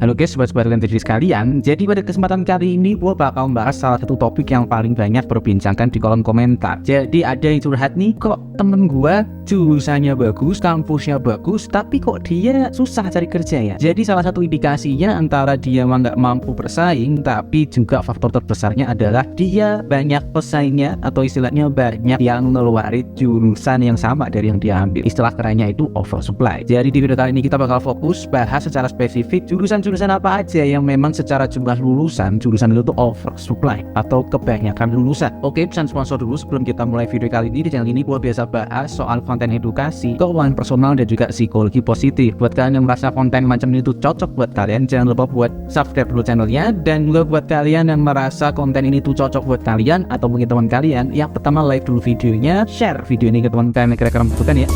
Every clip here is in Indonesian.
Halo guys, sobat-sobat Lenteri sekalian. Jadi pada kesempatan kali ini gue bakal membahas salah satu topik yang paling banyak berbincangkan di kolom komentar. Jadi ada yang curhat nih, kok temen gue jurusannya bagus, kampusnya bagus, tapi kok dia susah cari kerja ya. Jadi salah satu indikasinya antara dia emang gak mampu bersaing, tapi juga faktor terbesarnya adalah dia banyak pesaingnya, atau istilahnya banyak yang ngeluarin jurusan yang sama dari yang dia ambil. Istilah kerennya itu oversupply. Jadi di video kali ini kita bakal fokus bahas secara spesifik jurusan apa aja yang memang secara jumlah lulusan jurusan itu tuh oversupply atau kebanyakan lulusan. Oke, pesan sponsor dulu sebelum kita mulai video kali ini. Di channel ini gue biasa bahas soal konten edukasi, keuangan personal, dan juga psikologi positif. Buat kalian yang merasa konten macam ini tuh cocok buat kalian, jangan lupa buat subscribe dulu channelnya. Dan juga buat kalian yang merasa konten ini tuh cocok buat kalian atau mungkin teman kalian, yang pertama like dulu videonya, share video ini ke teman kalian yang kira-kira membutuhkan ya.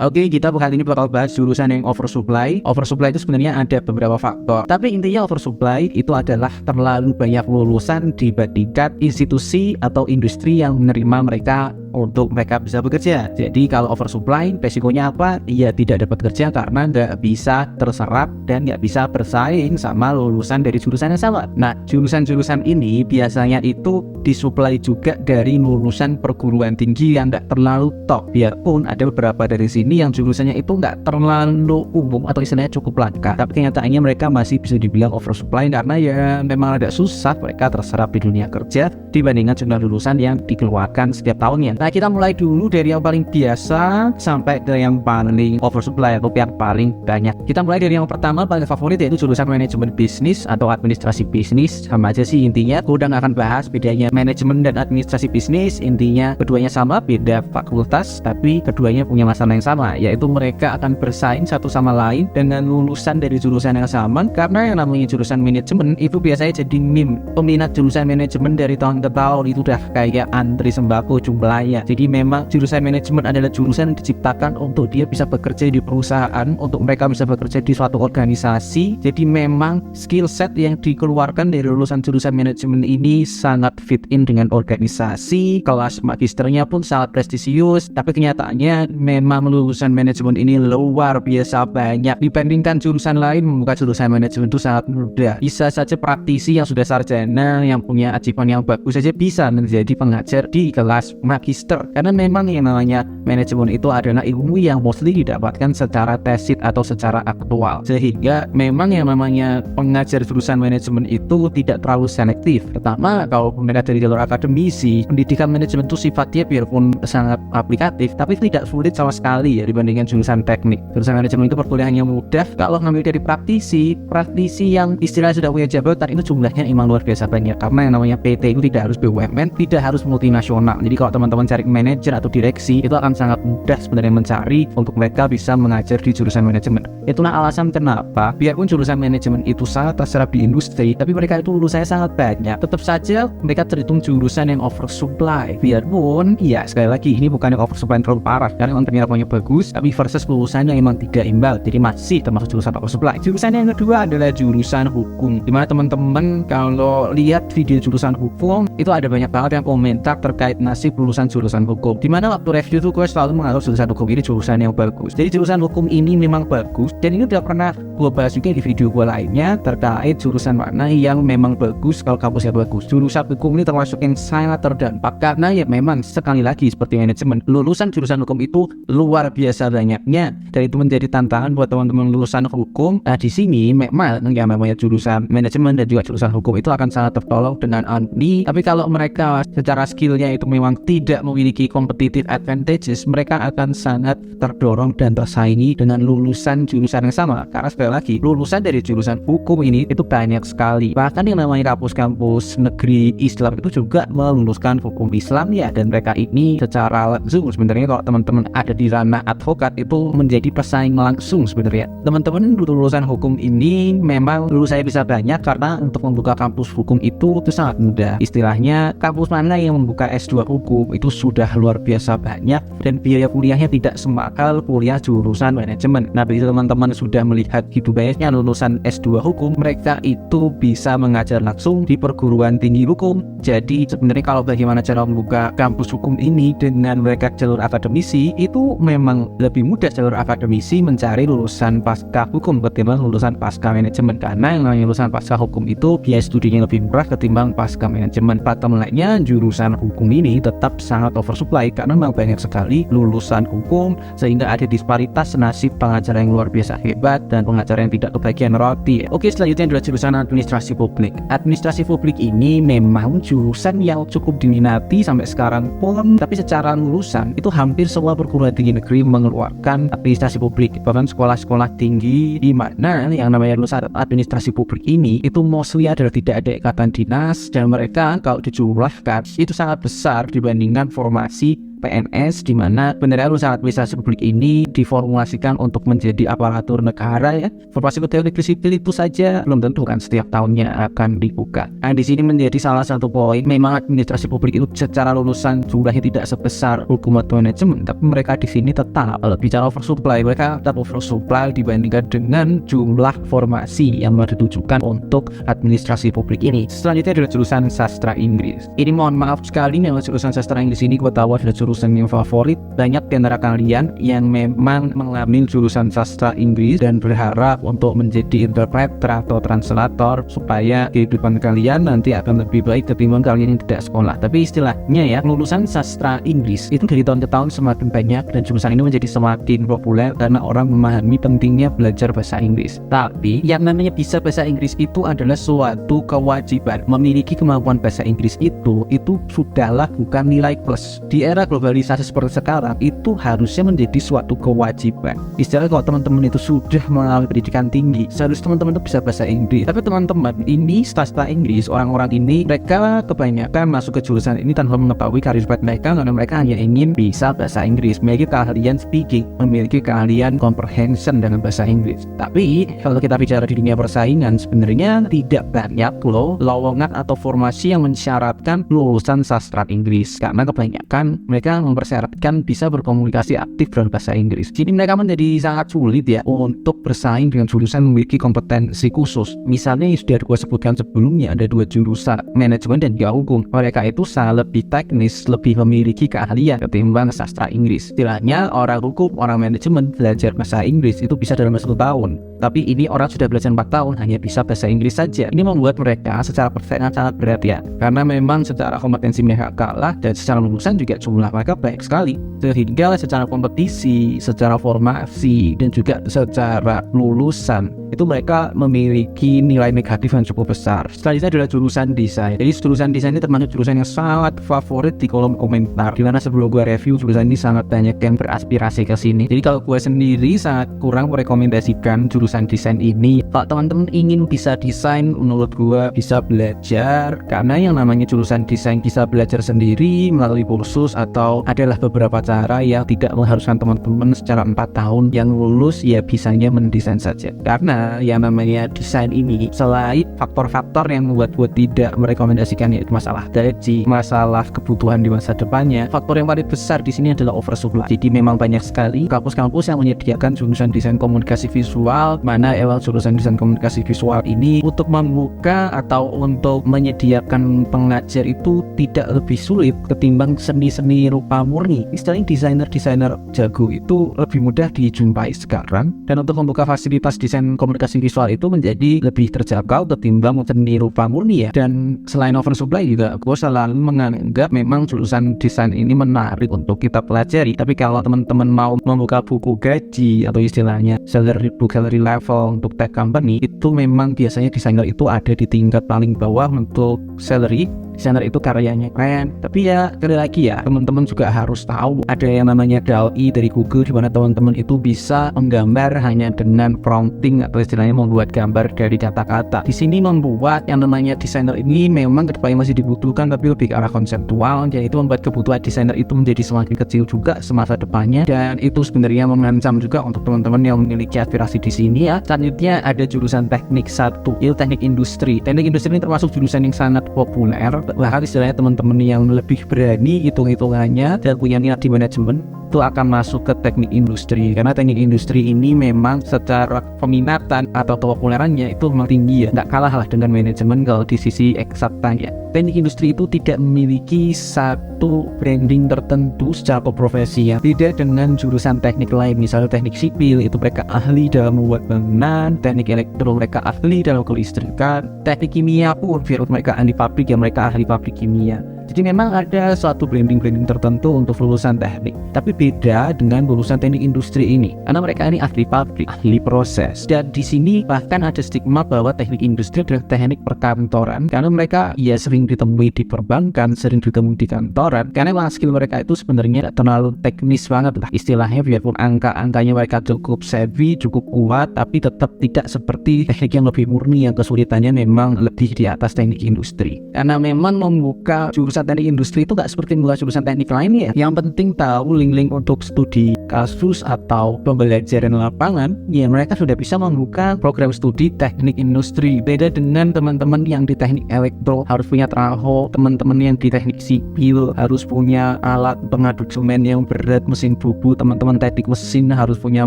Oke, kita kali ini bakal bahas jurusan yang oversupply. Oversupply itu sebenarnya ada beberapa faktor, tapi intinya oversupply itu adalah terlalu banyak lulusan dibandingkan institusi atau industri yang menerima mereka untuk mereka bisa bekerja. Jadi kalau oversupply, resikonya apa? Ya tidak dapat kerja karena nggak bisa terserap dan nggak bisa bersaing sama lulusan dari jurusan yang sama. Nah, jurusan-jurusan ini biasanya itu disuplai juga dari lulusan perguruan tinggi yang nggak terlalu top. Biarpun ada beberapa dari sini yang jurusannya itu nggak terlalu umum atau istilahnya cukup langka, tapi kenyataannya mereka masih bisa dibilang oversupply karena ya memang agak susah mereka terserap di dunia kerja dibandingkan jumlah lulusan yang dikeluarkan setiap tahunnya. Nah, kita mulai dulu dari yang paling biasa sampai ke yang paling oversupply atau yang paling banyak. Kita mulai dari yang pertama paling favorit, yaitu jurusan manajemen bisnis atau administrasi bisnis. Sama aja sih intinya, aku udah gak akan bahas bedanya manajemen dan administrasi bisnis. Intinya keduanya sama, beda fakultas, tapi keduanya punya masalah yang sama, yaitu mereka akan bersaing satu sama lain dengan lulusan dari jurusan yang sama. Karena yang namanya jurusan manajemen itu biasanya jadi meme. Peminat jurusan manajemen dari tahun ke tahun itu udah kayak antri sembako jumlahnya. Jadi memang jurusan manajemen adalah jurusan yang diciptakan untuk dia bisa bekerja di perusahaan, untuk mereka bisa bekerja di suatu organisasi. Jadi memang skill set yang dikeluarkan dari lulusan jurusan manajemen ini sangat fit in dengan organisasi. Kelas magisternya pun sangat prestisius, tapi kenyataannya memang lulusan manajemen ini luar biasa banyak dibandingkan jurusan lain. Membuka jurusan manajemen itu sangat mudah. Bisa saja praktisi yang sudah sarjana, yang punya achievement yang bagus saja bisa menjadi pengajar di kelas magister. Karena memang yang namanya manajemen itu adalah ilmu yang mostly didapatkan secara tesit atau secara aktual, sehingga memang yang namanya pengajar jurusan manajemen itu tidak terlalu selektif. Pertama, kalau mereka dari jalur akademisi, pendidikan manajemen itu sifatnya biarpun sangat aplikatif, tapi tidak sulit sama sekali ya dibandingkan jurusan teknik. Jurusan manajemen itu perkuliahannya mudah. Kalau ngambil dari praktisi yang istilahnya sudah punya jabatan, itu jumlahnya emang luar biasa banyak. Karena yang namanya PT itu tidak harus BUMN, tidak harus multinasional. Jadi kalau teman-teman cari manajer atau direksi, itu akan sangat mudah sebenarnya mencari untuk mereka bisa mengajar di jurusan manajemen. Itulah alasan kenapa biarpun jurusan manajemen itu sangat terserap di industri, tapi mereka itu lulusannya sangat banyak, tetap saja mereka terhitung jurusan yang oversupply. Biarpun ya sekali lagi ini bukan yang oversupply yang terlalu parah, karena memang ternyata bagus, tapi versus lulusan yang emang tidak imbal, jadi masih termasuk jurusan oversupply. Jurusan yang kedua adalah jurusan hukum, dimana teman-teman kalau lihat video jurusan hukum itu ada banyak banget yang komentar terkait nasib lulusan jurusan hukum, dimana waktu review tuh gue selalu menganggap jurusan hukum ini jurusan yang bagus. Jadi jurusan hukum ini memang bagus, dan ini udah pernah gue bahas juga di video gue lainnya terkait jurusan mana yang memang bagus kalau kampusnya bagus. Jurusan hukum ini termasuk yang sangat terdampak, karena ya memang sekali lagi seperti manajemen, lulusan jurusan hukum itu luar biasa banyaknya, dan itu menjadi tantangan buat teman-teman lulusan hukum. Nah, di sini memang yang namanya jurusan manajemen dan juga jurusan hukum itu akan sangat tertolong dengan ahli, tapi kalau mereka secara skillnya itu memang tidak memiliki competitive advantages, mereka akan sangat terdorong dan tersaingi dengan lulusan jurusan yang sama. Karena sekali lagi, lulusan dari jurusan hukum ini itu banyak sekali. Bahkan yang namanya kampus-kampus negeri Islam itu juga meluluskan hukum Islam ya, dan mereka ini secara langsung sebenarnya kalau teman-teman ada di ranah advokat itu menjadi pesaing langsung sebenarnya. Teman-teman lulusan hukum ini memang lulusannya bisa banyak karena untuk membuka kampus hukum itu sangat mudah. Istilahnya kampus mana yang membuka S2 hukum itu sudah luar biasa banyak dan biaya kuliahnya tidak semahal kuliah jurusan manajemen. Nah, bila teman-teman sudah melihat gitu banyaknya lulusan S2 hukum, mereka itu bisa mengajar langsung di perguruan tinggi hukum. Jadi sebenarnya kalau bagaimana cara membuka kampus hukum ini dengan mereka jalur akademisi, itu memang lebih mudah jalur akademisi mencari lulusan pasca hukum ketimbang lulusan pasca manajemen, karena yang namanya lulusan pasca hukum itu biaya studinya lebih murah ketimbang pasca manajemen. Bottom line-nya, jurusan hukum ini tetap sangat oversupply karena memang banyak sekali lulusan hukum, sehingga ada disparitas nasib pengacara yang luar biasa hebat dan pengacara yang tidak kebagian roti. Oke, selanjutnya adalah jurusan administrasi publik. Administrasi publik ini memang jurusan yang cukup diminati sampai sekarang pun, tapi secara lulusan itu hampir semua perguruan tinggi negeri mengeluarkan administrasi publik. Bahkan sekolah-sekolah tinggi di mana yang namanya lulusan administrasi publik ini itu mostly adalah tidak ada ikatan dinas, dan mereka kalau dijumlahkan itu sangat besar dibandingkan formasi PNS, di mana benar lulusan administrasi publik ini diformulasikan untuk menjadi aparatur negara ya. Formasi pegawai negeri sipil itu saja belum tentu kan setiap tahunnya akan dibuka. Nah, di sini menjadi salah satu poin, memang administrasi publik itu secara lulusan jumlahnya tidak sebesar hukum atau manajemen, tapi mereka di sini tetap bicara oversupply, mereka tetap oversupply dibandingkan dengan jumlah formasi yang ditujukan untuk administrasi publik ini. Selanjutnya adalah jurusan sastra Inggris. Ini mohon maaf sekali, memang jurusan sastra Inggris ini gue tahu adalah jurusan yang favorit banyak di antara kalian yang memang mengambil jurusan sastra Inggris dan berharap untuk menjadi interpreter atau translator supaya kehidupan kalian nanti akan lebih baik ketimbang kalian yang tidak sekolah. Tapi istilahnya ya, lulusan sastra Inggris itu dari tahun ke tahun semakin banyak dan jurusan ini menjadi semakin populer karena orang memahami pentingnya belajar bahasa Inggris. Tapi yang namanya bisa bahasa Inggris itu adalah suatu kewajiban. Memiliki kemampuan bahasa Inggris itu sudahlah bukan nilai plus. Di era globalisasi seperti sekarang itu harusnya menjadi suatu kewajiban. Istilahnya kalau teman-teman itu sudah mengalami pendidikan tinggi, seharusnya teman-teman itu bisa bahasa Inggris. Tapi teman-teman ini sastra Inggris, orang-orang ini mereka kebanyakan masuk ke jurusan ini tanpa mengetahui karir mereka, karena mereka hanya ingin bisa bahasa Inggris, memiliki keahlian speaking, memiliki keahlian comprehension dengan bahasa Inggris. Tapi kalau kita bicara di dunia persaingan, sebenarnya tidak banyak loh lowongan atau formasi yang mensyaratkan lulusan sastra Inggris, karena kebanyakan mereka mempersyaratkan bisa berkomunikasi aktif dalam bahasa Inggris. Jadi mereka menjadi sangat sulit ya untuk bersaing dengan jurusan memiliki kompetensi khusus. Misalnya yang sudah gue sebutkan sebelumnya, ada dua jurusan, manajemen dan juga hukum. Mereka itu sangat lebih teknis, lebih memiliki keahlian ketimbang sastra Inggris. Istilahnya orang hukum, orang manajemen belajar bahasa Inggris itu bisa dalam 1 tahun. Tapi ini orang sudah belajar 4 tahun hanya bisa bahasa Inggris saja. Ini membuat mereka secara persaingan sangat berat ya, karena memang secara kompetensi mereka kalah dan secara lulusan juga jumlah mereka banyak sekali, sehingga secara kompetisi, secara formasi dan juga secara lulusan itu mereka memiliki nilai negatif yang cukup besar. Selanjutnya adalah jurusan desain. Jadi jurusan desain ini termasuk jurusan yang sangat favorit di kolom komentar, dimana sebelum gue review jurusan ini sangat banyak yang beraspirasi ke sini. Jadi kalau gue sendiri sangat kurang merekomendasikan jurusan desain ini. Kalau teman-teman ingin bisa desain, menurut gue bisa belajar, karena yang namanya jurusan desain bisa belajar sendiri melalui kursus atau adalah beberapa cara yang tidak mengharuskan teman-teman secara 4 tahun yang lulus ya bisanya mendesain saja. Karena yang namanya desain ini selain faktor-faktor yang membuat gue tidak merekomendasikan, yaitu masalah gaji, masalah kebutuhan di masa depannya, faktor yang paling besar di sini adalah oversupply. Jadi memang banyak sekali kampus-kampus yang menyediakan jurusan desain komunikasi visual, mana emang jurusan desain komunikasi visual ini untuk membuka atau untuk menyediakan pengajar itu tidak lebih sulit ketimbang seni-seni rupa murni. Istilahnya desainer-desainer jago itu lebih mudah dijumpai sekarang, dan untuk membuka fasilitas desain komunikasi visual itu menjadi lebih terjangkau ketimbang seni rupa murni ya. Dan selain oversupply juga gue selalu menganggap memang jurusan desain ini menarik untuk kita pelajari. Tapi kalau teman-teman mau membuka buku gaji atau istilahnya salary level untuk tech company, itu memang biasanya desainer itu ada di tingkat paling bawah untuk salary. Desainer itu karyanya keren, tapi ya sekali lagi ya, teman-teman juga harus tahu ada yang namanya DALL-E dari Google, di mana teman-teman itu bisa menggambar hanya dengan prompting atau istilahnya membuat gambar dari kata-kata. Di sini membuat yang namanya desainer ini memang kedepannya masih dibutuhkan, tapi lebih ke arah konseptual, dan itu membuat kebutuhan desainer itu menjadi semakin kecil juga semasa depannya, dan itu sebenarnya mengancam juga untuk teman-teman yang memiliki aspirasi di sini ya. Selanjutnya ada jurusan teknik 1, teknik industri. Teknik industri ini termasuk jurusan yang sangat populer bahkan istilahnya teman-teman yang lebih berani hitung-hitungannya dan punya niat di manajemen itu akan masuk ke teknik industri, karena teknik industri ini memang secara peminatan atau kepopulerannya itu memang tinggi ya, nggak kalah lah dengan manajemen kalau di sisi eksaktanya. Teknik industri itu tidak memiliki satu branding tertentu secara profesi ya, tidak dengan jurusan teknik lain. Misalnya teknik sipil itu mereka ahli dalam membuat bangunan, teknik elektro mereka ahli dalam kelistrikan, teknik kimia pun virus mereka ahli pabrik ya, mereka ahli pabrik kimia. Jadi memang ada suatu branding tertentu untuk lulusan teknik, tapi beda dengan lulusan teknik industri ini, karena mereka ini ahli pabrik, ahli proses. Dan di sini bahkan ada stigma bahwa teknik industri adalah teknik perkantoran, karena mereka ya sering ditemui di perbankan, sering ditemui di kantoran, karena memang skill mereka itu sebenarnya tidak terlalu teknis banget lah istilahnya, biarpun angka-angkanya mereka cukup savvy, cukup kuat, tapi tetap tidak seperti teknik yang lebih murni yang kesulitannya memang lebih di atas teknik industri. Karena memang membuka jurusan teknik industri itu gak seperti membuka jurusan teknik lainnya. Yang penting tahu link-link untuk studi kasus atau pembelajaran lapangan, ya mereka sudah bisa membuka program studi teknik industri. Beda dengan teman-teman yang di teknik elektro harus punya trafo, teman-teman yang di teknik sipil harus punya alat pengaduk semen yang berat, mesin bubut, teman-teman teknik mesin harus punya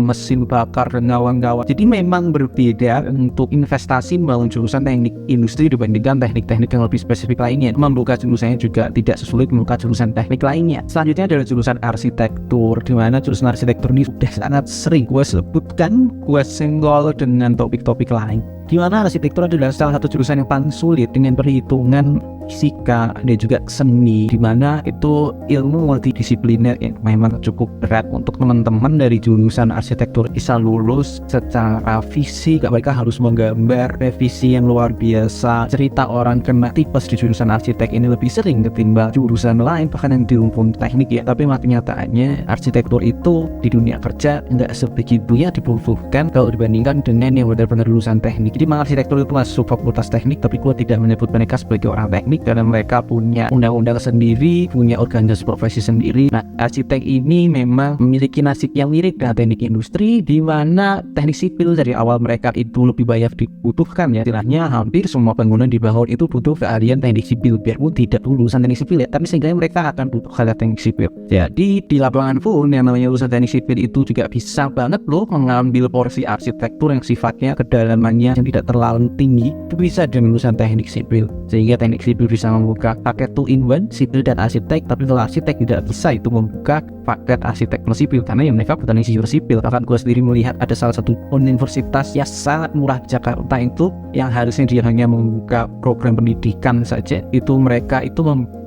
mesin bakar dan kawan-kawan. Jadi memang berbeda untuk investasi membangun jurusan teknik industri dibandingkan teknik-teknik yang lebih spesifik lainnya. Membuka jurusannya juga tidak sesulit membuka jurusan teknik lainnya. Selanjutnya adalah jurusan arsitektur, di mana jurusan arsitektur ini sudah sangat sering gue sebutkan, gue senggol dengan topik-topik lain. Di mana arsitektur adalah salah satu jurusan yang paling sulit dengan perhitungan fisika dan juga seni, di mana itu ilmu multidisipliner yang memang cukup berat untuk teman-teman dari jurusan arsitektur bisa lulus secara fisik. Mereka harus menggambar revisi yang luar biasa. Cerita orang kena tipes di jurusan arsitek ini lebih sering ketimbang jurusan lain, bahkan yang di rumpun teknik ya. Tapi kenyataannya arsitektur itu di dunia kerja nggak sebegitunya dibutuhkan kalau dibandingkan dengan yang benar-benar lulusan teknik. Jadi arsitektur itu masuk fakultas teknik, tapi gue tidak menyebut mereka sebagai orang teknik karena mereka punya undang-undang sendiri, punya organisasi profesi sendiri. Nah, arsitek ini memang memiliki nasib yang mirip dengan teknik industri, di mana teknik sipil dari awal mereka itu lebih banyak dibutuhkan ya. Istilahnya hampir semua bangunan dibangun itu butuh keahlian teknik sipil, biarpun tidak lulusan teknik sipil ya, tapi sehingga mereka akan butuh keahlian teknik sipil. Jadi di lapangan pun yang namanya lulusan teknik sipil itu juga bisa banget loh mengambil porsi arsitektur yang sifatnya kedalamannya yang tidak terlalu tinggi, itu bisa dengan lulusan teknik sipil. Sehingga teknik sipil bisa membuka paket 2-in-1 sipil dan arsitek, tapi kalau arsitek tidak bisa itu membuka paket arsitek plus sipil, karena yang mereka bukan insinyur sipil. Bahkan gue sendiri melihat ada salah satu universitas yang sangat murah di Jakarta itu yang harusnya dia hanya membuka program pendidikan saja, itu mereka itu membuka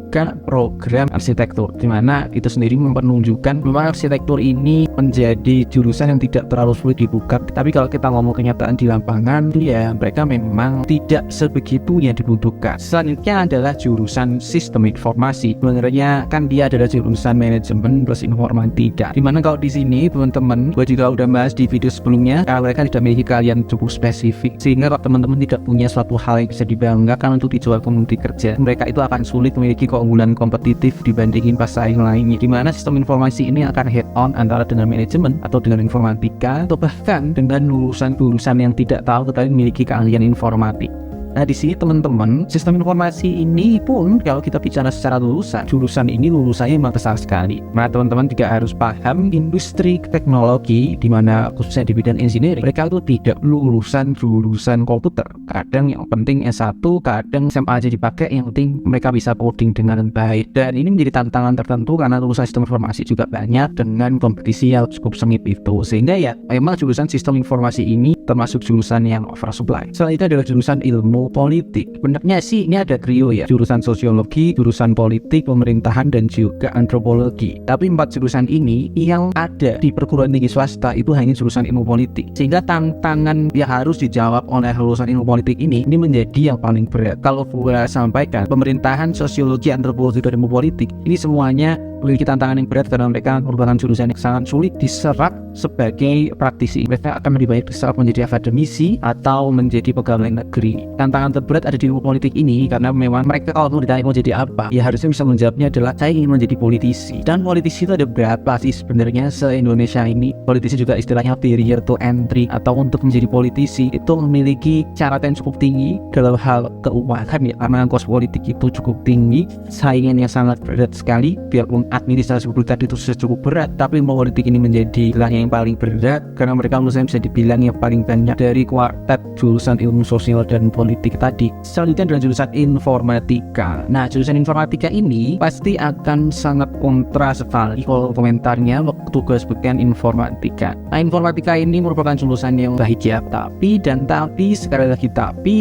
program arsitektur, dimana itu sendiri menunjukkan memang arsitektur ini menjadi jurusan yang tidak terlalu sulit dibuka. Tapi kalau kita ngomong kenyataan di lapangan, ya mereka memang tidak sebegitunya dibutuhkan. Selanjutnya adalah jurusan sistem informasi. Sebenarnya kan dia adalah jurusan manajemen plus informatika, dimana kalau di sini teman-teman, gue juga udah bahas di video sebelumnya, kalau mereka tidak memiliki kalian cukup spesifik, sehingga kalau teman-teman tidak punya suatu hal yang bisa dibanggakan untuk dijual komuniti kerja, mereka itu akan sulit memiliki keunggulan kompetitif dibandingin pesaing lainnya, di mana sistem informasi ini akan head on antara dengan manajemen atau dengan informatika, atau bahkan dengan lulusan-lulusan yang tidak tahu tetapi memiliki keahlian informatik. Nah, di sini teman-teman, sistem informasi ini pun kalau kita bicara secara lulusan, jurusan ini lulusannya memang besar sekali. Nah, teman-teman juga harus paham industri teknologi, di mana khususnya di bidang engineering, mereka itu tidak lulusan jurusan komputer. Kadang yang penting S1, kadang SMA aja dipakai, yang penting mereka bisa coding dengan baik. Dan ini menjadi tantangan tertentu karena lulusan sistem informasi juga banyak dengan kompetisi yang cukup sengit itu. Sehingga ya, memang jurusan sistem informasi ini termasuk jurusan yang oversupply. Selain itu adalah jurusan ilmu politik. Sebenarnya sih ini ada trio ya, jurusan sosiologi, jurusan politik, pemerintahan, dan juga antropologi. Tapi 4 jurusan ini yang ada di perguruan tinggi swasta itu hanya jurusan ilmu politik. Sehingga tantangan yang harus dijawab oleh lulusan ilmu politik ini menjadi yang paling berat. Kalau gue sampaikan, pemerintahan, sosiologi, antropologi, dan ilmu politik ini semuanya memiliki tantangan yang berat karena mereka merupakan jurusan yang sangat sulit diserap sebagai praktisi. Mereka akan lebih banyak diserap menjadi menjadi akademisi atau menjadi pegawai negeri. Tantangan terberat ada di ilmu politik ini karena memang mereka kalau mau ditanya mau jadi apa, ya harusnya bisa menjawabnya adalah saya ingin menjadi politisi. Dan politisi itu ada berapa sih sebenarnya se-Indonesia ini? Politisi juga istilahnya barrier to entry atau untuk menjadi politisi itu memiliki syarat yang cukup tinggi dalam hal keuangan ya, karena kos politik itu cukup tinggi, saingannya sangat berat sekali. Biarpun administrasi tadi itu sudah cukup berat, tapi ilmu politik ini menjadi wilayah yang paling berat karena mereka lulusan bisa dibilang yang paling banyak dari kuartet jurusan ilmu sosial dan politik tadi. Selanjutnya adalah jurusan informatika. Nah, jurusan informatika ini pasti akan sangat kontra sekali kalau komentarnya waktu gue sebutkan informatika. Nah, informatika ini merupakan jurusan yang baik ya, tapi sekali lagi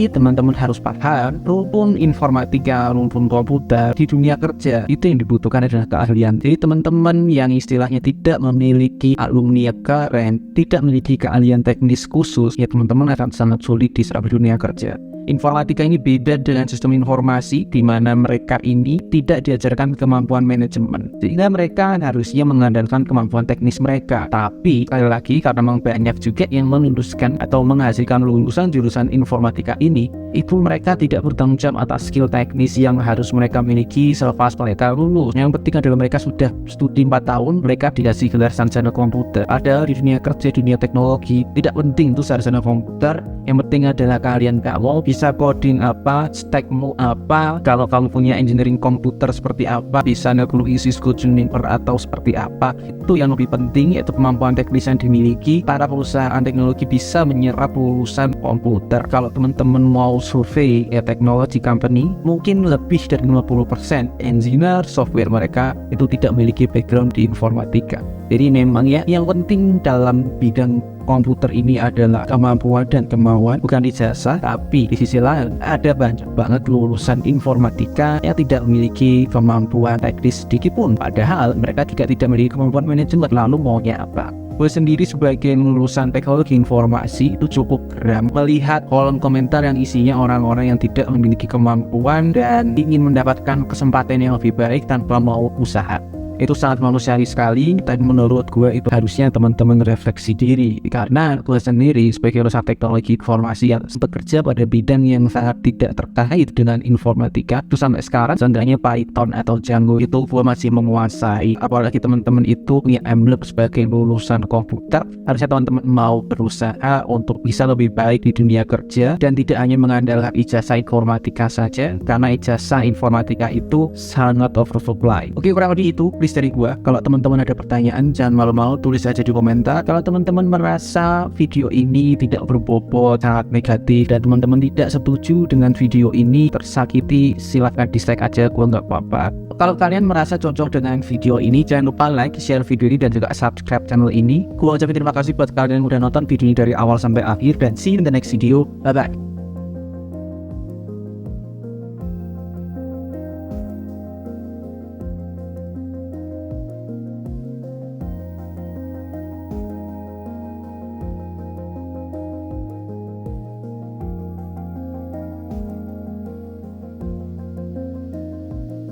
teman-teman harus paham rumpun informatika, rumpun komputer di dunia kerja itu yang dibutuhkan adalah keahlian. Jadi teman-teman yang istilahnya tidak memiliki alumni keren, tidak memiliki keahlian teknis khusus, ya teman-teman akan sangat sulit diserap di dunia kerja. Informatika ini beda dengan sistem informasi di mana mereka ini tidak diajarkan kemampuan manajemen, sehingga mereka harusnya mengandalkan kemampuan teknis mereka. Tapi sekali lagi karena memang banyak juga yang meluluskan atau menghasilkan lulusan jurusan informatika ini, itu mereka tidak bertanggung jawab atas skill teknis yang harus mereka miliki selepas mereka lulus. Yang penting adalah mereka sudah studi 4 tahun, mereka dikasih gelar sarjana komputer. Padahal di dunia kerja, dunia teknologi, tidak penting itu sarjana komputer. Yang penting adalah kalian kamu bisa coding apa, stackmu apa, kalau kamu punya engineering komputer seperti apa, bisa nge-glue Cisco Juniper atau seperti apa. Itu yang lebih penting, yaitu kemampuan teknis yang dimiliki. Para perusahaan teknologi bisa menyerap lulusan komputer. Kalau teman-teman mau survei ya teknologi company, mungkin lebih dari 50% engineer software mereka itu tidak memiliki background di informatika. Jadi memang ya yang penting dalam bidang komputer ini adalah kemampuan dan kemauan, bukan ijazah. Tapi di sisi lain ada banyak banget lulusan informatika yang tidak memiliki kemampuan teknis sedikit pun, padahal mereka juga tidak memiliki kemampuan manajemen. Lalu maunya apa? Gue sendiri sebagai lulusan teknologi informasi itu cukup geram melihat kolom komentar yang isinya orang-orang yang tidak memiliki kemampuan dan ingin mendapatkan kesempatan yang lebih baik tanpa mau usaha. Itu sangat manusiawi sekali, dan menurut gue itu harusnya teman-teman refleksi diri. Karena gue sendiri sebagai lulusan teknologi informasi yang bekerja pada bidang yang sangat tidak terkait dengan informatika, itu sampai sekarang seenggaknya Python atau Django itu gue masih menguasai. Apalagi teman-teman itu punya emblem sebagai lulusan komputer, harusnya teman-teman mau berusaha untuk bisa lebih baik di dunia kerja dan tidak hanya mengandalkan ijazah informatika saja, karena ijazah informatika itu sangat oversupply. Oke, kurang lebih itu dari gua. Kalau teman-teman ada pertanyaan, jangan malu-malu tulis aja di komentar. Kalau teman-teman merasa video ini tidak berbobot, sangat negatif, dan teman-teman tidak setuju dengan video ini, tersakiti, silahkan dislike aja, gua nggak apa-apa. Kalau kalian merasa cocok dengan video ini, jangan lupa like, share video ini, dan juga subscribe channel ini. Gua ucapin terima kasih buat kalian yang udah nonton video ini dari awal sampai akhir, dan see you in the next video. Bye-bye.